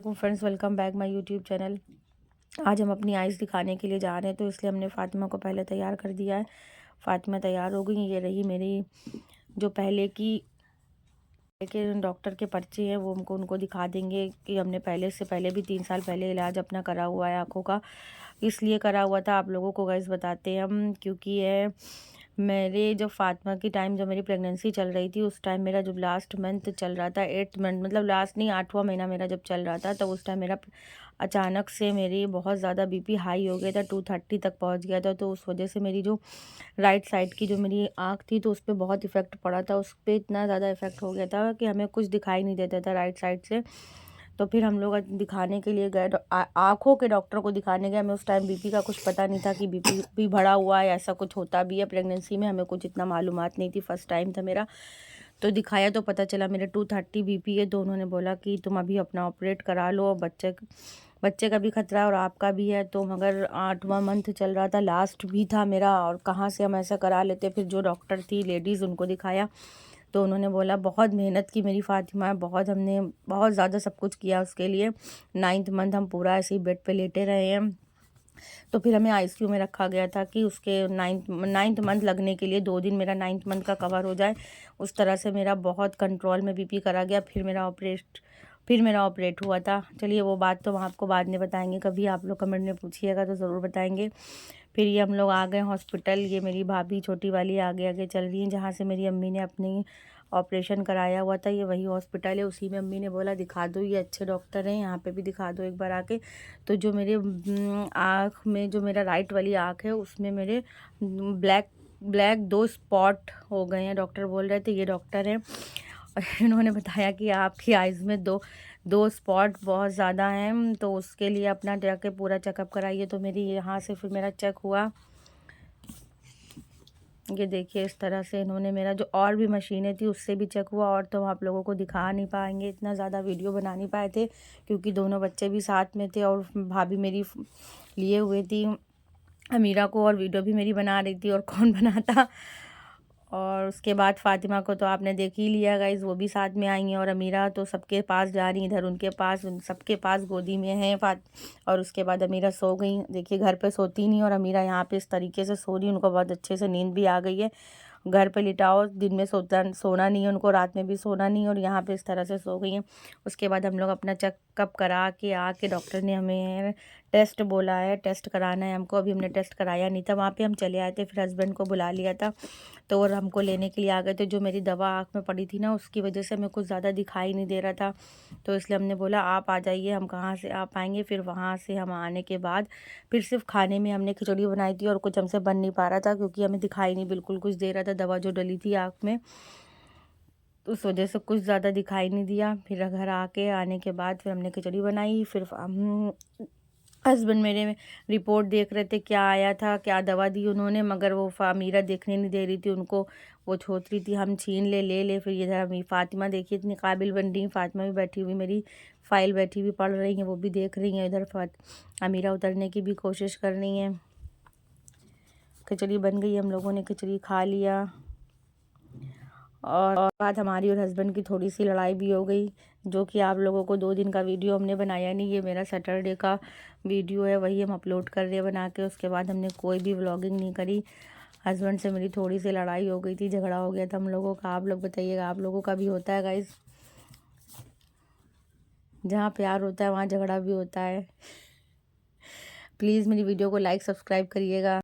Friends, welcome back my YouTube channel. आज हम अपनी आइज़ दिखाने के लिए जा रहे हैं, तो इसलिए हमने फ़ातिमा को पहले तैयार कर दिया है। फ़ातिमा तैयार हो गई। ये रही मेरी जो पहले की के डॉक्टर के पर्चे हैं, वो हमको उनको दिखा देंगे कि हमने पहले भी 3 साल पहले इलाज अपना करा हुआ है आँखों का। इसलिए करा हुआ था, आप लोगों को गाइस बताते हैं हम, क्योंकि ये मेरे जब फ़ातिमा की टाइम जब मेरी प्रेगनेंसी चल रही थी, उस टाइम मेरा जब लास्ट मंथ चल रहा था, 8th मंथ मतलब लास्ट नहीं 8वां महीना मेरा जब चल रहा था, तो उस टाइम मेरा अचानक से मेरी बहुत ज़्यादा बीपी हाई हो गया था, 230 तक पहुंच गया था। तो उस वजह से मेरी जो राइट साइड की जो मेरी आँख थी, तो उस पर बहुत इफ़ेक्ट पड़ा था। उस पर इतना ज़्यादा इफ़ेक्ट हो गया था कि हमें कुछ दिखाई नहीं देता था राइट साइड से। तो फिर हम लोग दिखाने के लिए गए, आँखों के डॉक्टर को दिखाने गए। हमें उस टाइम बीपी का कुछ पता नहीं था कि बीपी भी बढ़ा हुआ है, ऐसा कुछ होता भी है प्रेगनेंसी में। हमें कुछ इतना मालूमात नहीं थी, फर्स्ट टाइम था मेरा। तो दिखाया तो पता चला मेरे 230 बीपी है। तो उन्होंने बोला कि तुम अभी अपना ऑपरेट करा लो, और बच्चे का भी खतरा है और आपका भी है। तो मगर 8वां मंथ चल रहा था, लास्ट भी था मेरा, और कहाँ से हम ऐसा करा लेते। फिर जो डॉक्टर थी लेडीज़, उनको दिखाया, तो उन्होंने बोला बहुत मेहनत की मेरी फ़ातिमा है, हमने बहुत ज़्यादा सब कुछ किया उसके लिए। 9th मंथ हम पूरा ऐसे ही बेड पे लेटे रहे हैं। तो फिर हमें आईसीयू में रखा गया था कि उसके 9th मंथ लगने के लिए 2 दिन मेरा 9th मंथ का कवर हो जाए। उस तरह से मेरा बहुत कंट्रोल में बीपी करा गया। फिर मेरा ऑपरेट हुआ था। चलिए, वो बात तो हम आपको बाद में बताएंगे, कभी आप लोग कमेंट में पूछिएगा तो ज़रूर बताएंगे। फिर ये हम लोग आ गए हॉस्पिटल। ये मेरी भाभी छोटी वाली आगे आगे चल रही है, जहाँ से मेरी अम्मी ने अपनी ऑपरेशन कराया हुआ था। ये वही हॉस्पिटल है, उसी में अम्मी ने बोला दिखा दो, ये अच्छे डॉक्टर हैं, यहाँ पे भी दिखा दो एक बार आके। तो जो मेरे आँख में, जो मेरा राइट वाली आँख है, उसमें मेरे ब्लैक ब्लैक 2 स्पॉट हो गए हैं। डॉक्टर बोल रहे थे, ये डॉक्टर हैं, और इन्होंने बताया कि आपकी आइज़ में दो स्पॉट बहुत ज़्यादा हैं, तो उसके लिए अपना जाके पूरा चेकअप कराइए। तो मेरी यहाँ से फिर मेरा चेक हुआ। ये देखिए, इस तरह से इन्होंने मेरा जो और भी मशीनें थी उससे भी चेक हुआ, और तो हम आप लोगों को दिखा नहीं पाएंगे, इतना ज़्यादा वीडियो बना नहीं पाए थे, क्योंकि दोनों बच्चे भी साथ में थे और भाभी मेरी लिए हुए थी अमीरा को, और वीडियो भी मेरी बना रही थी, और कौन बनाता। और उसके बाद फ़ातिमा को तो आपने देख ही लिया गाइज़, वो भी साथ में आई हैं, और अमीरा तो सबके पास जा रही, इधर उनके पास, उन सबके पास गोदी में हैं और उसके बाद अमीरा सो गई। देखिए, घर पे सोती नहीं, और अमीरा यहाँ पे इस तरीके से सो रही, उनको बहुत अच्छे से नींद भी आ गई है। घर पे लिटाओ, दिन में सोना नहीं है उनको, रात में भी सोना नहीं है, और यहाँ पे इस तरह से सो गई हैं। उसके बाद हम लोग अपना चेकअप करा के आके, डॉक्टर ने हमें टेस्ट बोला है, टेस्ट कराना है हमको। अभी हमने टेस्ट कराया नहीं था, वहाँ पे हम चले आए थे, फिर हस्बैंड को बुला लिया था, तो और हमको लेने के लिए आ गए थे। जो मेरी दवा आँख में पड़ी थी ना, उसकी वजह से हमें कुछ ज़्यादा दिखाई नहीं दे रहा था, तो इसलिए हमने बोला आप आ जाइए। हम कहाँ से आ पाएंगे। फिर वहाँ से हम आने के बाद फिर सिर्फ खाने में हमने खिचड़ी बनाई थी, और कुछ हमसे बन नहीं पा रहा था, क्योंकि हमें दिखाई नहीं बिल्कुल कुछ दे रहा था, दवा जो डली थी आँख में, तो उस वजह से कुछ ज़्यादा दिखाई नहीं दिया। फिर घर आने के बाद फिर हमने खिचड़ी बनाई। फिर हम हस्बैंड मेरे रिपोर्ट देख रहे थे, क्या आया था, क्या दवा दी उन्होंने, मगर वो मीरा देखने नहीं दे रही थी उनको, वो सोच रही थी हम छीन ले। फिर इधर हमें फ़ातिमा देखिए इतनी काबिल बन रही, फ़ातिमा भी बैठी हुई, मेरी फ़ाइल बैठी हुई पढ़ रही हैं, वो भी देख रही हैं। इधर अमीरा उतरने की भी कोशिश कर रही हैं। खिचड़ी बन गई, हम लोगों ने खिचड़ी खा लिया, और बाद हमारी और हस्बैंड की थोड़ी सी लड़ाई भी हो गई, जो कि आप लोगों को 2 दिन का वीडियो हमने बनाया नहीं। ये मेरा सैटरडे का वीडियो है, वही हम अपलोड कर रहे हैं बना के। उसके बाद हमने कोई भी व्लॉगिंग नहीं करी। हस्बैंड से मेरी थोड़ी सी लड़ाई हो गई थी, झगड़ा हो गया था हम लोगों का। आप लोग बताइएगा, आप लोगों का भी होता है गाइस? जहाँ प्यार होता है वहाँ झगड़ा भी होता है। प्लीज़ मेरी वीडियो को लाइक सब्सक्राइब करिएगा।